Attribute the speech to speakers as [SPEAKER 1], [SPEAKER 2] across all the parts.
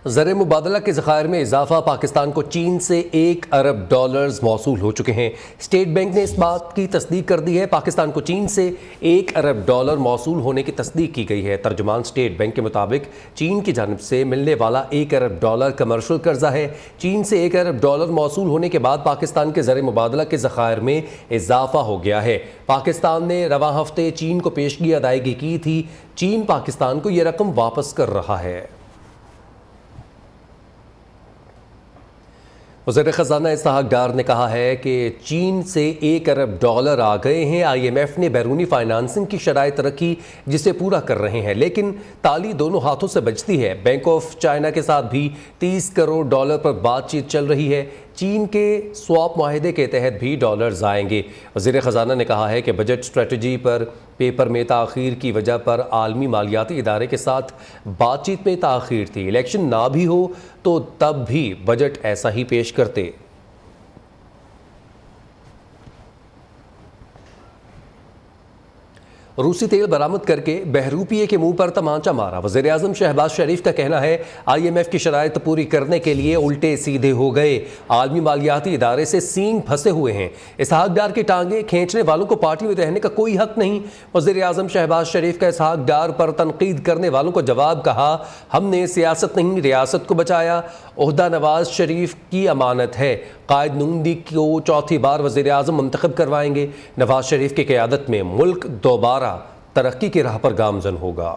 [SPEAKER 1] ज़र मुबादला के ज़खायर में इजाफा, पाकिस्तान को चीन से $1 अरब मौसूल हो चुके हैं। स्टेट बैंक ने इस बात की तस्दीक कर दी है। पाकिस्तान को चीन से $1 अरब मौसूल होने की तस्दीक की गई है। तर्जुमान स्टेट बैंक के मुताबिक चीन की जानिब से मिलने वाला $1 अरब कमर्शियल कर्जा है। चीन से $1 अरब मौसूल होने के बाद पाकिस्तान के ज़र मुबादला के ज़खायर में इजाफा हो गया है। पाकिस्तान ने रवां हफ्ते चीन को पेशगी अदायगी की थी। चीन पाकिस्तान को यह रकम वापस कर रहा है। वज़ीर ख़ज़ाना इसहाक़ डार ने कहा है कि चीन से $1 अरब आ गए हैं। IMF ने बैरूनी फाइनेंसिंग की शराइत रखी जिसे पूरा कर रहे हैं, लेकिन ताली दोनों हाथों से बजती है। बैंक ऑफ चाइना के साथ भी $30 करोड़ पर बातचीत चल रही है। चीन के स्वैप माहिदे के तहत भी डॉलर्स आएंगे। वज़ीर ख़ज़ाना ने कहा है कि बजट स्ट्रेटजी पर पेपर में ताख़ीर की वजह पर आलमी मालियाती इदारे के साथ बातचीत में ताख़ीर थी। इलेक्शन ना भी हो तो तब भी बजट ऐसा ही पेश करते। रूसी तेल बरामद करके बहरूपिये के मुंह पर तमाचा मारा। वज़ीर आज़म शहबाज शरीफ का कहना है IMF की शराइत पूरी करने के लिए उल्टे सीधे हो गए। आलमी मालियाती इदारे से सींग फंसे हुए हैं। इसहाक़ डार की टांगे खींचने वालों को पार्टी में रहने का कोई हक नहीं। वज़ीर आज़म शहबाज शरीफ का इसहाक़ डार पर तनकीद करने वालों को जवाब, कहा हमने सियासत नहीं रियासत को बचाया। ओहदा नवाज शरीफ की अमानत है। कायद नून लीग को चौथी बार वज़ीर आज़म मुंतखब करवाएंगे। नवाज शरीफ की क़यादत में मुल्क दोबारा तरक्की की राह पर गामजन होगा।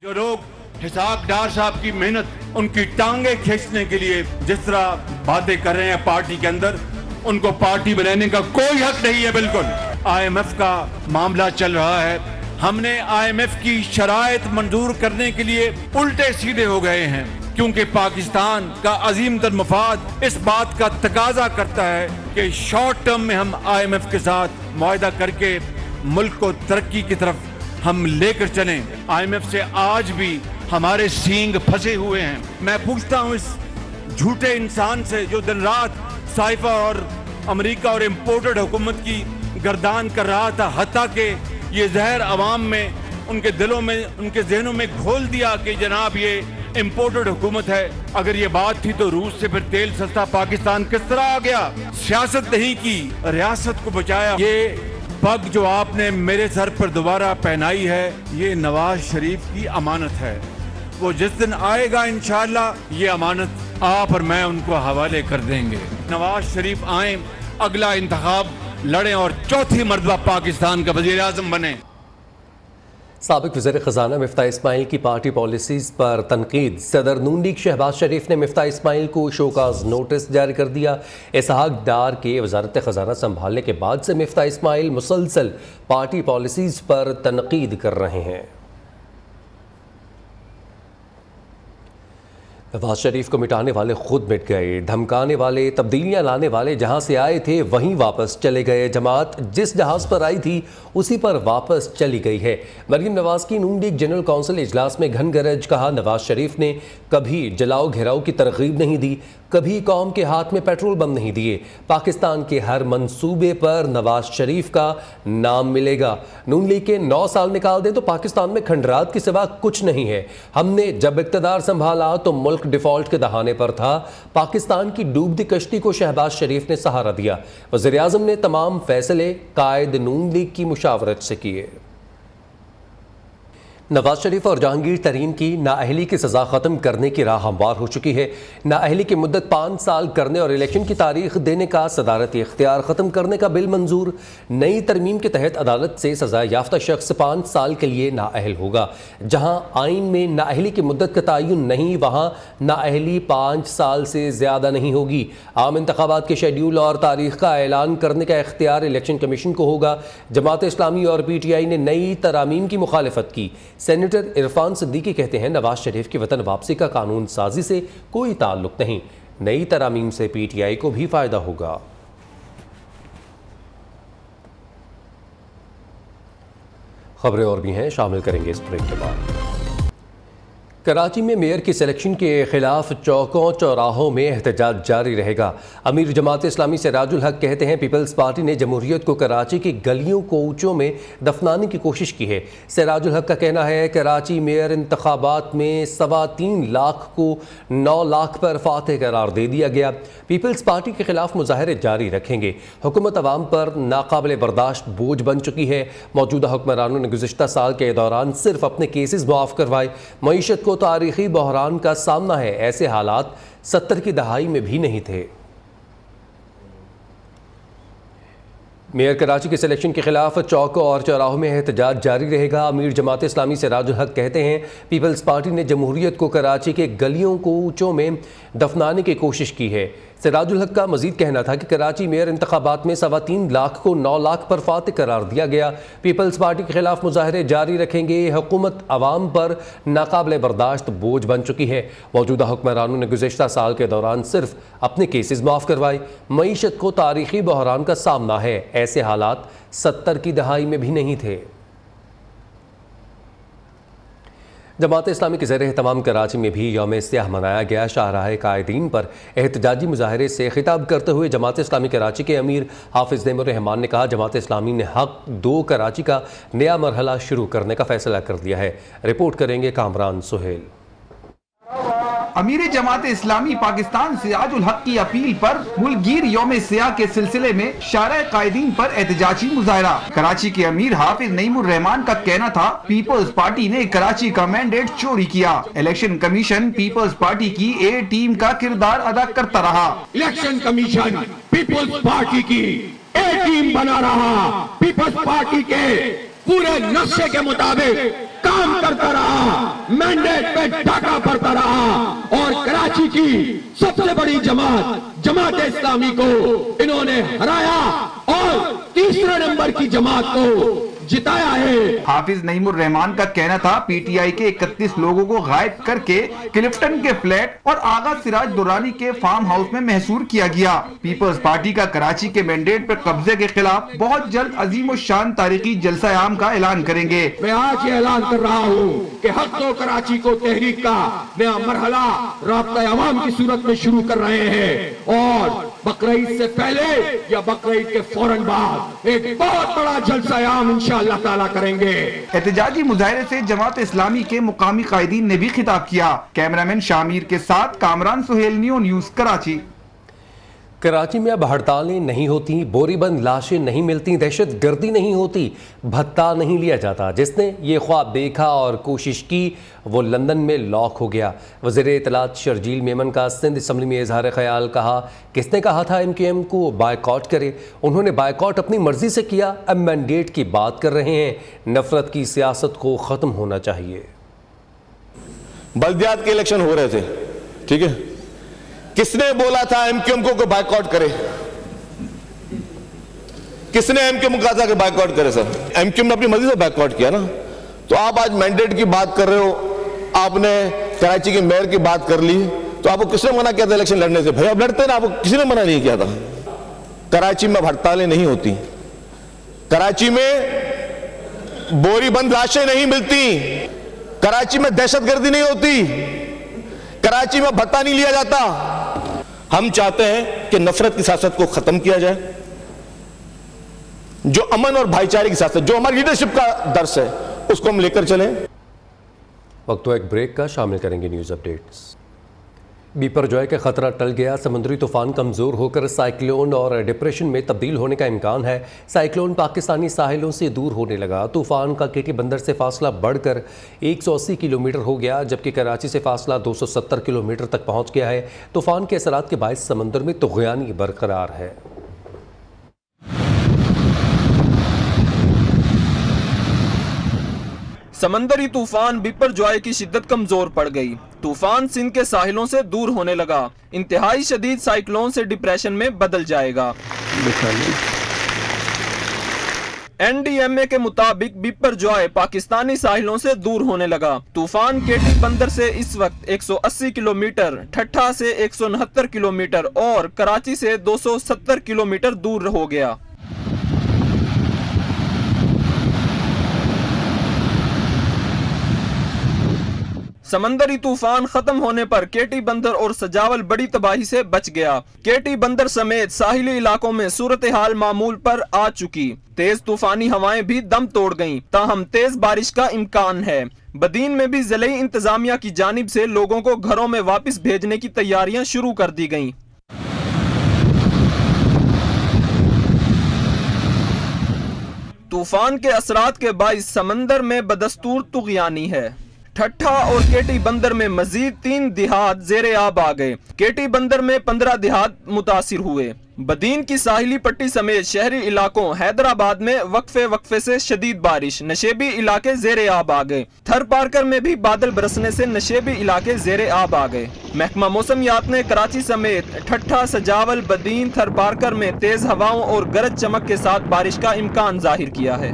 [SPEAKER 2] जो लोग इसहाक़ डार साहब की मेहनत, उनकी टांगे खींचने के लिए जिस तरह बातें कर रहे हैं पार्टी के अंदर, उनको पार्टी बनाने का कोई हक नहीं है। बिल्कुल IMF का मामला चल रहा है। हमने IMF की शराइत मंजूर करने के लिए उल्टे सीधे हो गए हैं, क्योंकि पाकिस्तान का अजीम तर मफाद इस बात का तकाजा करता है कि शॉर्ट टर्म में हम IMF के साथ मुआहदा करके मुल्क को तरक्की की तरफ हम लेकर चलें। IMF से आज भी हमारे सींग फंसे हुए हैं। मैं पूछता हूं इस झूठे इंसान से जो दिन रात साइफा और अमेरिका और इम्पोर्टेड हुकूमत की गर्दान कर रहा था, हत्ता के ये जहर अवाम में, उनके दिलों में, उनके जहनों में घोल दिया कि जनाब ये इम्पोर्टेड हुकूमत है। अगर ये बात थी तो रूस से फिर तेल सस्ता पाकिस्तान किस तरह आ गया? सियासत नहीं की, रियासत को बचाया। ये पग जो आपने मेरे सर पर दोबारा पहनाई है, ये नवाज शरीफ की अमानत है। वो जिस दिन आएगा इंशाअल्लाह ये अमानत आप और मैं उनको हवाले कर देंगे। नवाज शरीफ आए, अगला इंतखाब लड़ें और चौथी मर्तबा पाकिस्तान का वज़ीर आज़म बने।
[SPEAKER 1] साबिक वज़ीर ख़ज़ाना मिफ्ता इस्माइल की पार्टी पॉलिसीज़ पर तनकीद। सदर नून लीग शहबाज शरीफ ने मिफ्ता इस्माइल को शोकाज नोटिस जारी कर दिया। इसहाक़ डार के वज़ारत ख़ज़ाना संभालने के बाद से मिफ्ता इस्माइल मुसलसल पार्टी पॉलिसीज़ पर तनकीद कर रहे हैं। नवाज शरीफ को मिटाने वाले खुद मिट गए, धमकाने वाले, तब्दीलियां लाने वाले जहां से आए थे वहीं वापस चले गए। जमात जिस जहाज़ पर आई थी उसी पर वापस चली गई है। मरीम नवाज की नून लीग जनरल कौंसिल इजलास में घन गरज, कहा नवाज शरीफ ने कभी जलाओ घेराव की तरगीब नहीं दी, कभी कौम के हाथ में पेट्रोल बम नहीं दिए। पाकिस्तान के हर मंसूबे पर नवाज शरीफ का नाम मिलेगा। नून लीग के 9 साल निकाल दें तो पाकिस्तान में खंडरात के सिवा कुछ नहीं है। हमने जब इक़्तिदार संभाला तो मुल्क डिफॉल्ट के दहाने पर था। पाकिस्तान की डूबती कश्ती को शहबाज शरीफ ने सहारा दिया। वज़ीर आज़म ने तमाम फैसले कायद नून लीग की मुशावरत से किए। नवाज शरीफ और जहांगीर तरीन की नाअहली की सज़ा ख़त्म करने की राह हमवार हो चुकी है। नाअहली की मुद्दत 5 साल करने और इलेक्शन की तारीख देने का सदारती इख्तियार ख़त्म करने का बिल मंजूर। नई तरमीम के तहत अदालत से सज़ा याफ्ता शख्स 5 साल के लिए नाअहल होगा। जहां आइन में नाअहली की मुद्दत का तयन नहीं, वहां नाअहली 5 साल से ज़्यादा नहीं होगी। आम इंतखाबात के शेड्यूल और तारीख का ऐलान करने का इख्तियार इलेक्शन कमीशन को होगा। जमात इस्लामी और PTI ने नई तरामीम की मुखालफत की। सेनेटर इरफान सिद्दीकी कहते हैं नवाज शरीफ की वतन वापसी का कानून साजी से कोई ताल्लुक नहीं। नई तरामीम से PTI को भी फायदा होगा। खबरें और भी हैं, शामिल करेंगे इस ब्रेक के बाद। कराची में मेयर की सिलेक्शन के खिलाफ चौकों चौराहों में एहतजाज जारी रहेगा। अमीर जमात इस्लामी सिराजुल हक कहते हैं पीपल्स पार्टी ने जमहूरियत को कराची की गलियों कोचों में दफनाने की कोशिश की है। सिराजुल हक का कहना है कराची मेयर इंतखाबात में 3.25 लाख को 9 लाख पर फातेह करार दे दिया गया। पीपल्स पार्टी के खिलाफ मुजाहरे जारी रखेंगे। हुकूमत अवाम पर नाकाबिल बर्दाश्त बोझ बन चुकी है। मौजूदा हुक्मरानों ने गुज़िश्ता साल के दौरान सिर्फ अपने केसेस मुआफ़ करवाए। मईशत को तारीखी बहरान का सामना है। ऐसे हालात 70 की दहाई में भी नहीं थे। मेयर कराची के सिलेक्शन के खिलाफ चौकों और चौराहों में एहतजाज जारी रहेगा। अमीर जमात इस्लामी सिराजुल हक कहते हैं पीपल्स पार्टी ने जमहूरियत को कराची के गलियों कोचों में दफनाने की कोशिश की है। सिराजुल हक का मजीद कहना था कि कराची मेयर इंतखाबात में 3.25 लाख को 9 लाख पर फातेह करार दिया गया। पीपल्स पार्टी के खिलाफ मुजाहरे जारी रखेंगे। हुकूमत अवाम पर नाकाबिल बर्दाश्त बोझ बन चुकी है। मौजूदा हुक्मरानों ने गुज़िश्ता साल के दौरान सिर्फ अपने केसेस माफ़ करवाए। मईशत को तारीखी बहरान का सामना है। ऐसे हालात 70 की दहाई में भी नहीं थे। जमात इस्लामी के ज़रिए तमाम कराची में भी यौम सियाह मनाया गया। शाहराह कायदीन पर एहतजाजी मुजाहरे से खिताब करते हुए जमात इस्लामी कराची के अमीर हाफिज़ नईमुर रहमान ने कहा जमात इस्लामी ने हक 2 कराची का नया मरहला शुरू करने का फैसला कर दिया है। रिपोर्ट करेंगे कामरान सुहेल।
[SPEAKER 3] अमीर जमात इस्लामी पाकिस्तान सिराजुल हक की अपील पर मुल्कगीर यौम सियाह के सिलसिले में शाहराह कायदीन पर एहतजाजी मुजाहरा। कराची के अमीर हाफिज नईमुर रहमान का कहना था पीपल्स पार्टी ने कराची का मैंडेट चोरी किया। इलेक्शन कमीशन पीपल्स पार्टी की ए टीम का किरदार अदा करता रहा।
[SPEAKER 4] इलेक्शन कमीशन पीपल्स पार्टी की ए टीम बना रहा। पीपल्स पार्टी के पूरे नक्शे के मुताबिक काम करता रहा। मैंडेट पे डाका पड़ता रहा और कराची की सबसे बड़ी जमात इस्लामी को इन्होंने हराया और तीसरे नंबर की जमात को जिताया है।
[SPEAKER 3] हाफिज नईमुर रहमान का कहना था पीटीआई के 31 लोगों को गायब करके क्लिफ्टन के फ्लैट और आगा सिराज दुरानी के फार्म हाउस में महसूर किया गया। पीपल्स पार्टी का कराची के मैंडेट पर कब्जे के खिलाफ बहुत जल्द अजीम और शान तारीखी जलसा आम का ऐलान करेंगे।
[SPEAKER 4] मैं आज ये ऐलान कर रहा हूँ कि हक 2 कराची को तहरीक का नया मरहला राब्ता अवाम की सूरत में शुरू कर रहे हैं और बकरीद से पहले या बकरीद के फौरन बाद एक बहुत बड़ा जलसा आम इंशाअल्लाह ताला करेंगे।
[SPEAKER 3] एहतजाजी मुजाहरे से जमात इस्लामी के मुकामी कायदीन ने भी खिताब किया। कैमरामैन शामिर के साथ कामरान सुहेल, न्यू न्यूज़ कराची।
[SPEAKER 1] कराची में अब हड़तालें नहीं होती, बोरीबंद लाशें नहीं मिलती, दहशत गर्दी नहीं होती, भत्ता नहीं लिया जाता। जिसने ये ख्वाब देखा और कोशिश की वो लंदन में लॉक हो गया। वज़ीर इत्तलात शर्जील मेमन का सिंध असम्बली में इजहार ख्याल कहा किसने कहा था MKM को बायकॉट करे। उन्होंने बायकॉट अपनी मर्जी से किया। अब मैंडेट की बात कर रहे हैं। नफरत की सियासत को ख़त्म होना चाहिए।
[SPEAKER 5] बल्दियात के इलेक्शन हो रहे थे, ठीक है, किसने बोला था MKM को बायकॉट करे? किसने MKM को कहा था कि बायकॉट करे? सर MKM ने अपनी मर्जी से बायकॉट किया ना। तो आप आज मैंडेट की बात कर रहे हो, आपने कराची के मेयर की बात कर ली, तो आपको किसने मना किया था इलेक्शन लड़ने से? भाई आप लड़ते ना, आपको किसी ने मना नहीं किया था। कराची में हड़तालें नहीं होती, कराची में बोरीबंद लाशें नहीं मिलती, कराची में दहशतगर्दी नहीं होती, कराची में भत्ता नहीं लिया जाता। हम चाहते हैं कि नफरत की सियासत को खत्म किया जाए, जो अमन और भाईचारे की सियासत, जो हमारी लीडरशिप का दर्स है, उसको हम लेकर चलें।
[SPEAKER 1] वक्त तो एक ब्रेक का, शामिल करेंगे न्यूज़ अपडेट्स। बिपरजॉय का खतरा टल गया। समुद्री तूफान कमज़ोर होकर साइक्लोन और डिप्रेशन में तब्दील होने का इम्कान है। साइक्लोन पाकिस्तानी साहिलों से दूर होने लगा। तूफान का केटी बंदर से फासला बढ़कर 180 किलोमीटर हो गया, जबकि कराची से फासला 270 किलोमीटर तक पहुँच गया है। तूफान के असरात के बायस समंदर में तुग़यानी बरकरार है।
[SPEAKER 6] समंदरी तूफान बिपरजॉय की शिद्दत कमजोर पड़ गई। तूफान सिंध के साहिलों से दूर होने लगा। इंतहाई शदीद साइक्लोन से डिप्रेशन में बदल जाएगा। NDMA के मुताबिक बिपरजॉय पाकिस्तानी साहिलों से दूर होने लगा। तूफान केटी बंदर से इस वक्त 180 किलोमीटर, ठट्ठा से 169 किलोमीटर और कराची से 270 किलोमीटर दूर हो गया। समंदरी तूफान खत्म होने पर केटी बंदर और सजावल बड़ी तबाही से बच गया। केटी बंदर समेत साहिली इलाकों में सूरत हाल मामूल पर आ चुकी। तेज तूफानी हवाएं भी दम तोड़ गईं, ताहम तेज बारिश का इम्कान है। बदीन में भी जिले इंतजामिया की जानिब से लोगों को घरों में वापस भेजने की तैयारियां शुरू कर दी गईं। तूफान के असरात के बाइस समंदर में बदस्तूर तुगयानी है। ठट्ठा और केटी बंदर में मजीद 3 देहात जेरे आब आ गए। केटी बंदर में 15 देहात मुतासिर हुए। बदीन की साहिली पट्टी समेत शहरी इलाकों हैदराबाद में वक्फे से शदीद बारिश, नशेबी इलाके जेरे आब आ गए। थर पारकर में भी बादल बरसने से नशेबी इलाके जेरे आब आ गए। महकमा मौसमियात ने कराची समेत ठट्ठा, सजावल, बदीन, थर पारकर में तेज हवाओं और गरज चमक के साथ बारिश का इम्कान जाहिर किया है।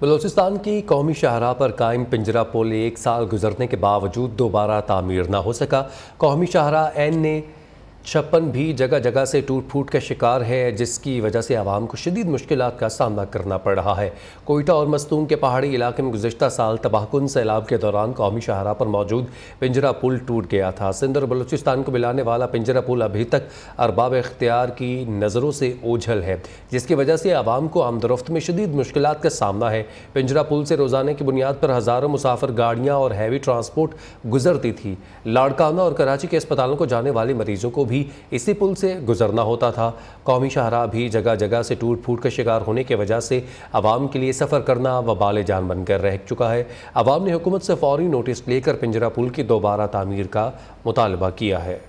[SPEAKER 1] बलूचिस्तान की कौमी शाहराह पर कायम पिंजरा पुल 1 साल गुजरने के बावजूद दोबारा तामीर न हो सका। कौमी शाहराह N56 भी जगह जगह से टूट फूट का शिकार है, जिसकी वजह से आवाम को शदीद मुश्किलात का सामना करना पड़ रहा है। कोयटा और मस्तूम के पहाड़ी इलाके में गुज़िश्ता साल तबाहकुन सैलाब के दौरान कौमी शाहराह पर मौजूद पिंजरा पुल टूट गया था। सिंध और बलूचिस्तान को मिलाने वाला पिंजरा पुल अभी तक अरबाब इख्तियार की नज़रों से ओझल है, जिसकी वजह से आवाम को आमदरफ्त में शदीद मुश्किलात का सामना है। पिंजरा पुल से रोज़ाना की बुनियाद पर हज़ारों मुसाफिर गाड़ियाँ और हैवी ट्रांसपोर्ट गुजरती थी। लाड़काना और कराची के अस्पतालों को जाने वाले मरीजों को भी इसी पुल से गुजरना होता था। कौमी शाहराह भी जगह जगह से टूट फूट का शिकार होने की वजह से आवाम के लिए सफ़र करना वबाल जान बनकर रह चुका है। आवाम ने हुकूमत से फौरी नोटिस लेकर पिंजरा पुल की दोबारा तामीर का मुतालबा किया है।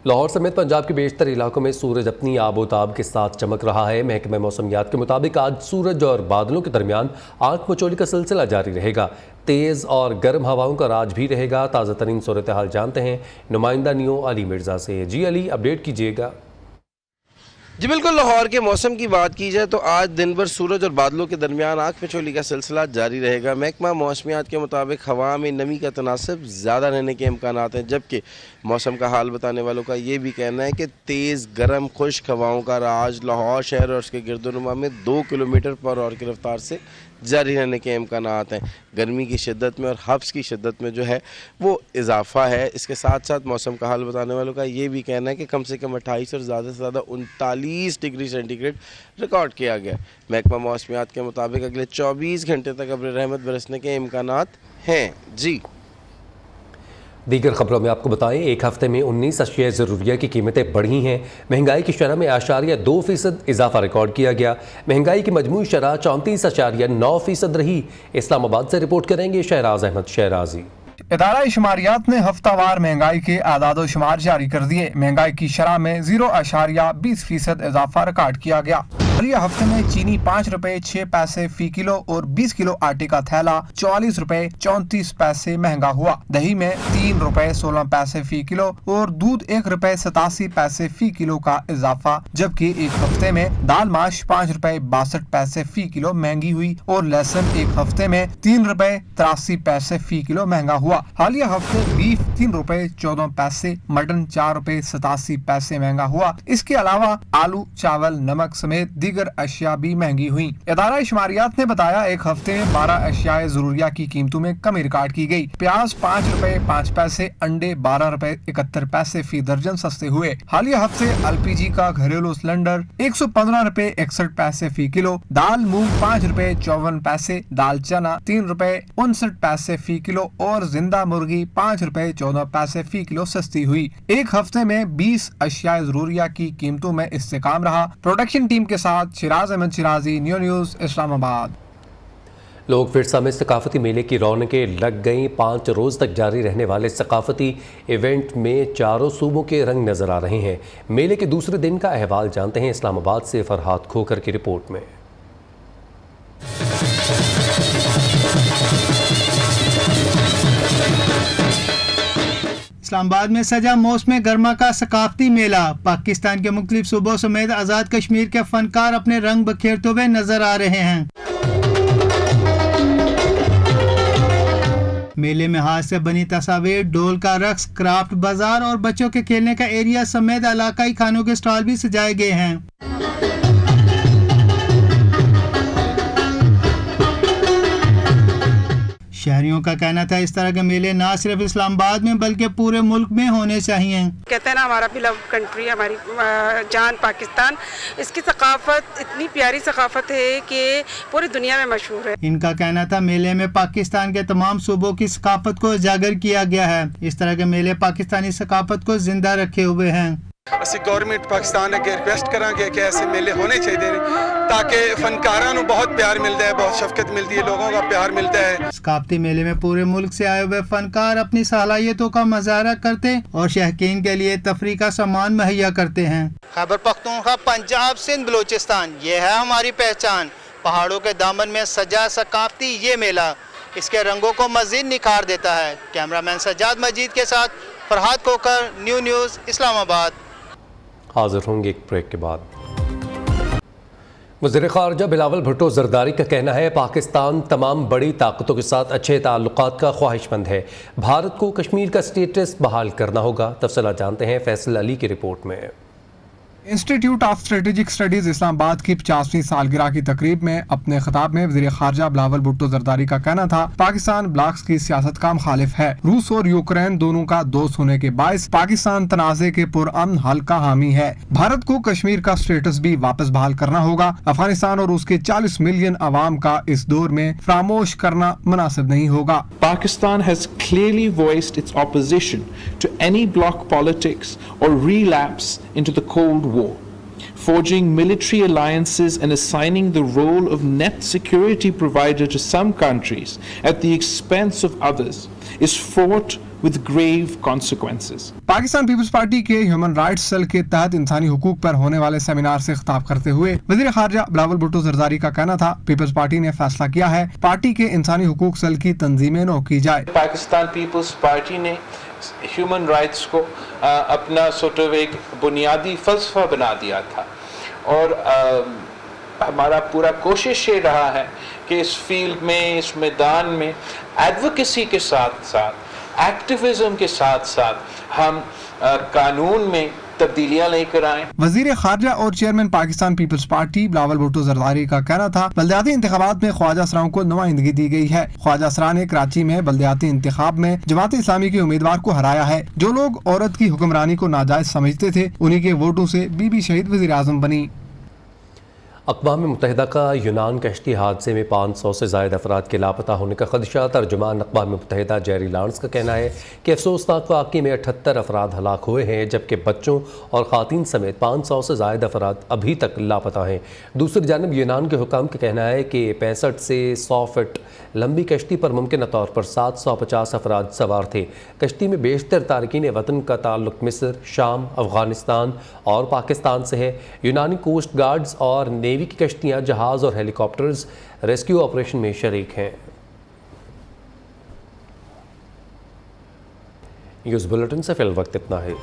[SPEAKER 1] लाहौर समेत पंजाब के बेशतर इलाकों में सूरज अपनी आबोताब के साथ चमक रहा है। महकमा मौसमियात के मुताबिक आज सूरज और बादलों के दरमियान आंख मचोली का सिलसिला जारी रहेगा। तेज़ और गर्म हवाओं का राज भी रहेगा। ताज़ा तरीन सूरत हाल जानते हैं नुमाइंदा नियो अली मिर्ज़ा से। जी अली, अपडेट कीजिएगा।
[SPEAKER 7] जी बिल्कुल, लाहौर के मौसम की बात की जाए तो आज दिन भर सूरज और बादलों के दरमियान आँख मचोली का सिलसिला जारी रहेगा। महकमा मौसमियात के मुताबिक हवा में नमी का तनासब ज़्यादा रहने के इम्कान हैं, जबकि मौसम का हाल बताने वालों का ये भी कहना है कि तेज़ गर्म खुश्क हवाओं का राज लाहौर शहर और उसके गिरदोनुमा में 2 किलोमीटर पर आवर की रफ्तार से जारी रहने के इम्कान हैं। गर्मी की शिद्दत में और हब्स की शिद्दत में जो है वो इजाफा है। इसके साथ साथ मौसम का हाल बताने वालों का ये भी कहना है कि कम से कम 28 और ज़्यादा से ज़्यादा 39 डिग्री सेंटीग्रेड रिकॉर्ड किया गया। महकमा मौसमियात के मुताबिक अगले 24 घंटे तक अब्र रहमत बरसने के इम्कानात हैं। जी
[SPEAKER 1] दीगर खबरों में आपको बताएं, एक हफ्ते में 19 अशिया ज़रूरिया की कीमतें बढ़ी हैं। महंगाई की शरह में 8.2% इजाफा रिकॉर्ड किया गया। महंगाई की मजमूई शरह 34.9% रही। इस्लामाबाद से रिपोर्ट करेंगे शहराज अहमद शहराजी।
[SPEAKER 8] इदारा शुमारियात ने हफ्तावार महंगाई के आदाद शुमार जारी कर दिए। महंगाई की शरह में 0.20% इजाफा रिकॉर्ड किया गया। हालिया हफ्ते में चीनी 5 रुपए 6 पैसे फी किलो और 20 किलो आटे का थैला 44 रुपए 34 पैसे महंगा हुआ। दही में 3 रुपए 16 पैसे फी किलो और दूध 1 रुपए 87 पैसे फी किलो का इजाफा, जबकि एक हफ्ते में दाल माश 5 रुपए 62 पैसे फी किलो महंगी हुई और लहसुन एक हफ्ते में 3 रुपए 83 पैसे फी किलो महंगा हुआ। हालिया हफ्ते बीफ 3 रुपए 14 पैसे, मटन 4 रुपए 87 पैसे महंगा हुआ। इसके अलावा आलू, चावल, नमक समेत दीगर अशिया भी महंगी हुई। इदारा शुमारियात ने बताया एक हफ्ते में 12 अशियाए जरूरिया की कीमतों में कमी रिकॉर्ड की गई। प्याज 5 रुपए 5 पैसे, अंडे 12 रुपए 71 पैसे फी दर्जन सस्ते हुए। हालिया हफ्ते LPG का घरेलू सिलेंडर 115 रुपए 61 पैसे फी किलो, दाल मूंग 5 रुपए 54 पैसे, दाल चना 3 रुपए 59 पैसे फी किलो और जिंदा मुर्गी 5 रुपए 14 पैसे फी किलो सस्ती हुई। एक हफ्ते में 20 अशिया जरूरिया की कीमतों में इस्तेकाम रहा। प्रोडक्शन टीम के साथ शिराज अहमद शिराजी, न्यू न्यूज़ इस्लामाबाद।
[SPEAKER 1] लोग फिरसा में सकाफती मेले की रौनकें लग गईं। 5 रोज़ तक जारी रहने वाले सकाफती इवेंट में चारों सूबों के रंग नजर आ रहे हैं। मेले के दूसरे दिन का अहवाल जानते हैं इस्लामाबाद से फरहाद खोकर की रिपोर्ट में।
[SPEAKER 9] इस्लामाबाद में सजा मौसम गर्मा का सकाफती मेला। पाकिस्तान के मुख्तलिफ सूबों समेत आज़ाद कश्मीर के फनकार अपने रंग बखेरते हुए नजर आ रहे हैं। मेले में हाथ से बनी तस्वीर, ढोल का रक्स, क्राफ्ट बाजार और बच्चों के खेलने का एरिया समेत इलाकाई खानों के स्टॉल भी सजाए गए हैं। मंत्रियों का कहना था इस तरह के मेले न सिर्फ इस्लामाबाद में बल्कि पूरे मुल्क में होने चाहिए।
[SPEAKER 10] कहते हैं ना, हमारा बिलव कंट्री, हमारी जान पाकिस्तान, इसकी सकाफत इतनी प्यारी सकाफत है कि पूरी दुनिया में मशहूर है।
[SPEAKER 9] इनका कहना था मेले में पाकिस्तान के तमाम सूबों की सकाफत को उजागर किया गया है। इस तरह के मेले पाकिस्तानी सकाफत को जिंदा रखे हुए हैं।
[SPEAKER 11] ਅਸੀਂ ਗਵਰਨਮੈਂਟ ਪਾਕਿਸਤਾਨ ਅੱਗੇ ਰਿਕੁਐਸਟ ਕਰਾਂਗੇ ਕਿ ऐसे मेले होने चाहिए ताकि फनकारां ਨੂੰ बहुत प्यार मिलता है, बहुत शफकत मिलती है, लोगों का प्यार मिलता है।
[SPEAKER 9] सकाफती मेले में पूरे मुल्क से आए हुए फनकार अपनी सलाहियतों का मुजाहरा करते और शहकीन के लिए तफरीह का सामान मुहैया करते हैं।
[SPEAKER 12] खैबर पख्तूनख्वा, पंजाब, सिंध, बलूचिस्तान, ये है हमारी पहचान। पहाड़ों के दामन में सजा सकाफती ये मेला इसके रंगों को मजीद निखार देता है। कैमरामैन सज्जाद मजीद के साथ फरहाद कोकर, न्यूज़ इस्लामाबाद।
[SPEAKER 1] हाजिर होंगे एक ब्रेक के बाद। वज़ीर ख़ारजा बिलावल भुट्टो ज़रदारी का कहना है पाकिस्तान तमाम बड़ी ताकतों के साथ अच्छे ताल्लुकात का ख्वाहिशमंद है। भारत को कश्मीर का स्टेटस बहाल करना होगा। तफसीलात जानते हैं फैसल अली की रिपोर्ट में।
[SPEAKER 8] Institute of strategic studies Islamabad की 50वीं सालगिरह की तकरीब में अपने खिताब में वज़ीर ख़ारजा बिलावल भुट्टो ज़रदारी का कहना था पाकिस्तान ब्लॉक्स की सियासत का मुखालिफ है। रूस और यूक्रेन दोनों का दोस्त होने के बायस पाकिस्तान तनाज़े के पुरअमन हल का हामी है। भारत को कश्मीर का स्टेटस भी वापस बहाल करना होगा। अफगानिस्तान और उसके 40 मिलियन अवाम का इस दौर में फरामोश करना मुनासिब नहीं होगा।
[SPEAKER 13] Pakistan has clearly voiced its opposition to any bloc politics or relapse into the Cold War, forging military alliances and assigning the role of net security provider to some countries at the expense of others is fraught with grave consequences.
[SPEAKER 8] Pakistan People's Party के human rights cell के तहत इंसानी हुकूक पर होने वाले seminar से खिताब करते हुए वज़ीर ख़ारजा बिलावल भुट्टो ज़रदारी का कहना था पीपल्स पार्टी ने फैसला किया है पार्टी के इंसानी हुकूक सेल की तंजीमें नौ की जाए।
[SPEAKER 13] पाकिस्तान पीपल्स पार्टी ने ह्यूमन राइट्स को अपना सोट ऑफ एक बुनियादी फलसफा बना दिया था और हमारा पूरा कोशिश ये रहा है कि इस फील्ड में, इस मैदान में एडवोकेसी के साथ साथ, एक्टिविज्म के साथ साथ हम कानून में तब्दीलियां लेकर आए।
[SPEAKER 8] वजीर खारजा और chairman Pakistan People's Party Bilawal Bhutto Zardari का कहना था बल्दियाती इंतखाबात में ख्वाजा असराओं को नुमाइंदगी दी गई है। ख्वाजा असरा ने कराची में बल्दियाती इंतखाब में जमात इस्लामी के उम्मीदवार को हराया है। जो लोग औरत की हुक्मरानी को नाजायज समझते थे उन्हीं के वोटों से बीबी शहीद वज़ीर आज़म बनी।
[SPEAKER 1] अक़वाम मुत्तहिदा का यूनान कश्ती हादसे में 500 से ज़ायद अफराद के लापता होने का खदशा। तर्जुमान अक़वाम मुत्तहिदा जेरी लांस का कहना है कि अफसोसनाक वाक़े में 78 अफराद हलाक हुए हैं जबकि बच्चों और ख़ातीन समेत 500 से ज़ायद अफराद अभी तक लापता हैं। दूसरी जानब यूनान के हुकाम का कहना है कि 65 से 100 फीट लंबी कश्ती पर मुमकिन तौर पर 750 अफराद सवार थे। कश्ती में बेशतर तारकीन वतन का ताल्लुक मिस्र, शाम, अफ़गानिस्तान और पाकिस्तान से है। यूनानी कोस्ट गार्ड्स और नेवी की कश्तियाँ, जहाज़ और हेलीकॉप्टर्स रेस्क्यू ऑपरेशन में शरीक हैं। न्यूज़ बुलेटिन से फिल वक्त इतना है।